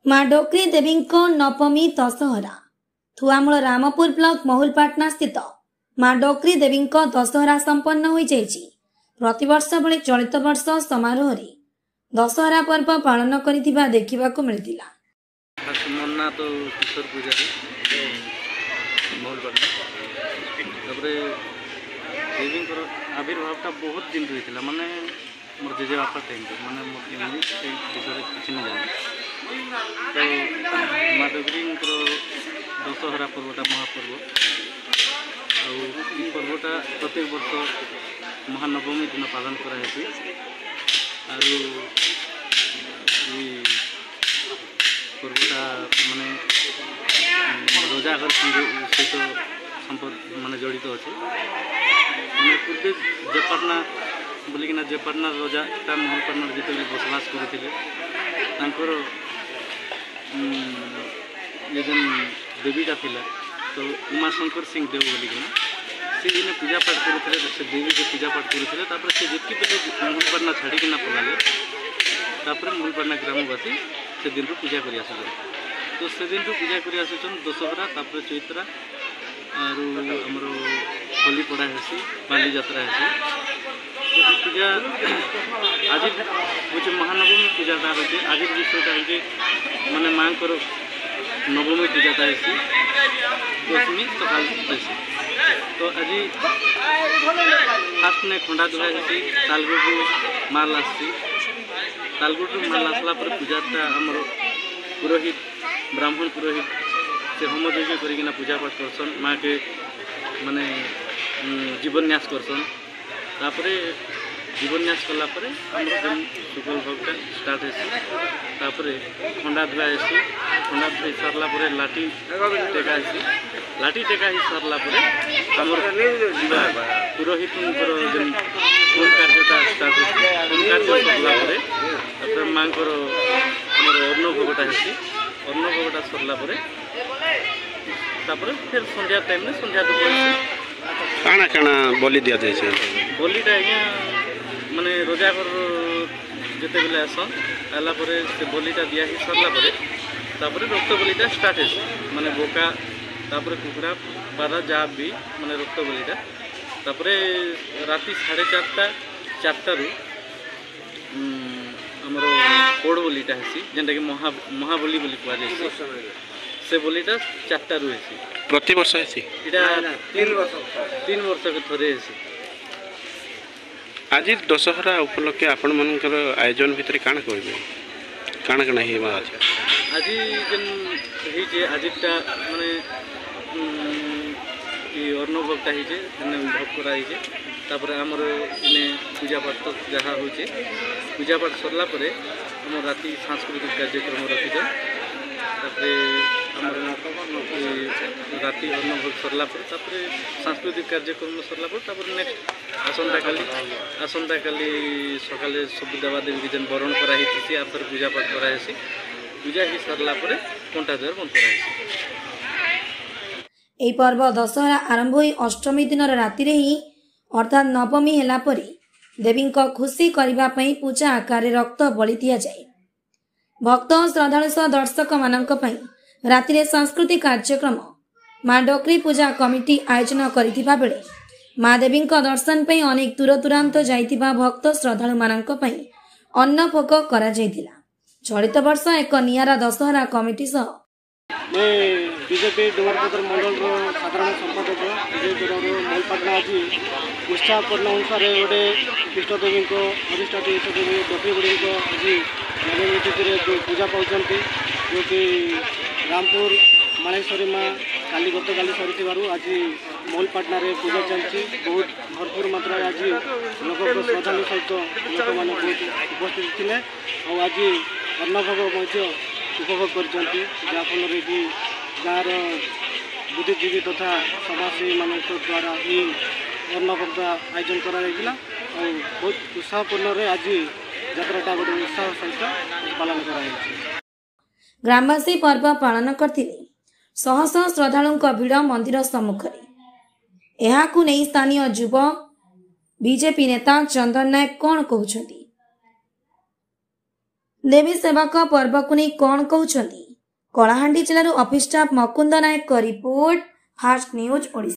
माँ डोकरी देवी नवमी दशहरा थुआमूल रामपुर ब्लॉक महुलपाटना स्थित माँ डोकरी देवी दशहरा संपन्न हो प्रतिवर्ष भली चलित वर्ष समारोह रे दशहरा पर्व पालन करिथिबा देखिबाकू मिलतिला। मन्ना तो किशोर पूजारी महुलपाटना देवी आविर्भाव बहुत दिन रही है माने मोर जेजे बापा टाइम माने मोर विषय किसी नहीं जाने तो माँ डोकरी दशहरा पर्वटा महापर्व आई पर्वटा प्रत्येक वर्ष महानवमी दिन पालन कराई पर्वटा माने रजाघर सहित संपर्क माने जड़ित अच्छे मैंने पूर्वे जेपाटना बोलिकिना जेपाटना रजा महलपाटना जिते बसवास करते ये जन देवीटा थिला तो उमाशंकर सिंह देव बोलिकिना सी दिन पूजा पाठ करते से देवी के पूजा पाठ करते से जितकी बेले महलपाटना छाड़िकिना पलाले महलपाटना ग्रामवासी से दिन पूजा कर तो से दिन पूजा कर दशहरा चैत्रा आमर होली पड़ा है बाली जात्रा है पूजा आज हूँ महानवमी पूजाटा हूँ आज विषयटा हूँ माने माँ को नवमी पूजाटा है दशमी सकाल तो आज फास्ट ने खंडा दुआ है तालगुड़ माल आसी तालगुड़ माल आसला पूजाटा आमर पुरोहित ब्राह्मण पुरोहित से होम यज्ञ करना पूजा पाठ करसन माँ के माने जीवन्यास करसन तापरे जीवन्यास कलापर आम शुक्ल भोगटा स्टार्ट है खंडा धुआ है खंडा धुई सारा लाठी टेका लाठी टेका ही सारा आमर पुरोहित जेन होम कार्यटा स्टार्ट है होम कार्य सरला माँ को अन्न भोगटा है अन्न भोगटा सरला फिर संध्या टाइम में संध्या काना काना बोली दिया जाए बोलीटा आज्ञा माने रजाघर जिते बेले आसन आला से बोलीटा दिया ही सरला रक्त बोलीटा स्टार्ट है माने बोका कुकुड़ा पारा जा भी माने रक्त बोलीटा राति 4:30 आमर कोड़ बोलीटा है जेनटा कि महाबली बोली कह से बोलीटा 4 है प्रति वर्ष है 3 वर्ष के थरे आज दशहरा उपलक्षे आपण मनकर आयोजन भितर काण कहबे काण काण हे आज जेन हे आजटा माने अन्न भोगटा हे भोग करा आमर इने पूजा पाठ तो जहाँ हो पूजा पाठ सरला आम राति सांस्कृतिक कार्यक्रम रखीजे राति अन्न भोग सरला सांस्कृतिक कार्यक्रम सरला नेक्स्ट आसंता काली सकाले सब देवादेवी की जेन बरण कराई आर पूजा पाठ कराई पूजा ही सरला कंटा द्वार बंद कराई। एही पर्व दशहरा आरंभ होई अष्टमी दिन राति ही अर्थात नवमी हेला परे देवी खुशी करबा पई पूजा आकार रक्त बलि दिया जाए। भक्त श्रद्धालु सह दर्शक मानक पई रातिरे सांस्कृतिक कार्यक्रम माँ डोकरी पूजा कमिटी आयोजन करिथिबा बेले माँ देवी दर्शन पई अनेक दूर दूरांत जाइथिबा भक्त श्रद्धालु मानक पई अन्न भोग करा जाइथिला। चलित वर्ष एक नियारा दशहरा कमिटी सह मैं बीजेपी डुमरपत्र मंडल साधारण संपादक महलपाटना आज उत्साहपूर्ण अनुसार गोटे इष्टदेवी अधिष्ठात्री इष्टदेवी डोकरी गुड़ी को आज नवमी तिथि पूजा पाँच जो कि रामपुर माणेश्वरी माँ काली गत काली सरी आज महलपाटना पूजा चलती बहुत भरपूर मात्रा आज लोक श्रद्धालु सहित लोक मैंने बहुत उपस्थित थे और आज अन्नभोग उपभोग कर जहाँफल कि गाँव बुद्धिजीवी तथा समाजसेवी मान द्वारा ये अन्नभोग आयोजन करा और बहुत उत्साहपूर्ण आज यात्रा गोटे उत्साह सहित पालन कर ग्रामवासी पर्व पालन करते शह शह श्रद्धालु भिड़ मंदिर सम्मुख में स्थानीय युव बीजेपी नेता चंदन नायक कौन कहते देवी सेवक पर्व को नहीं कौन कहते कलाहांडी जिलूर ऑफिस स्टाफ मकुंद नायक रिपोर्ट फास्ट न्यूज ओडिशा।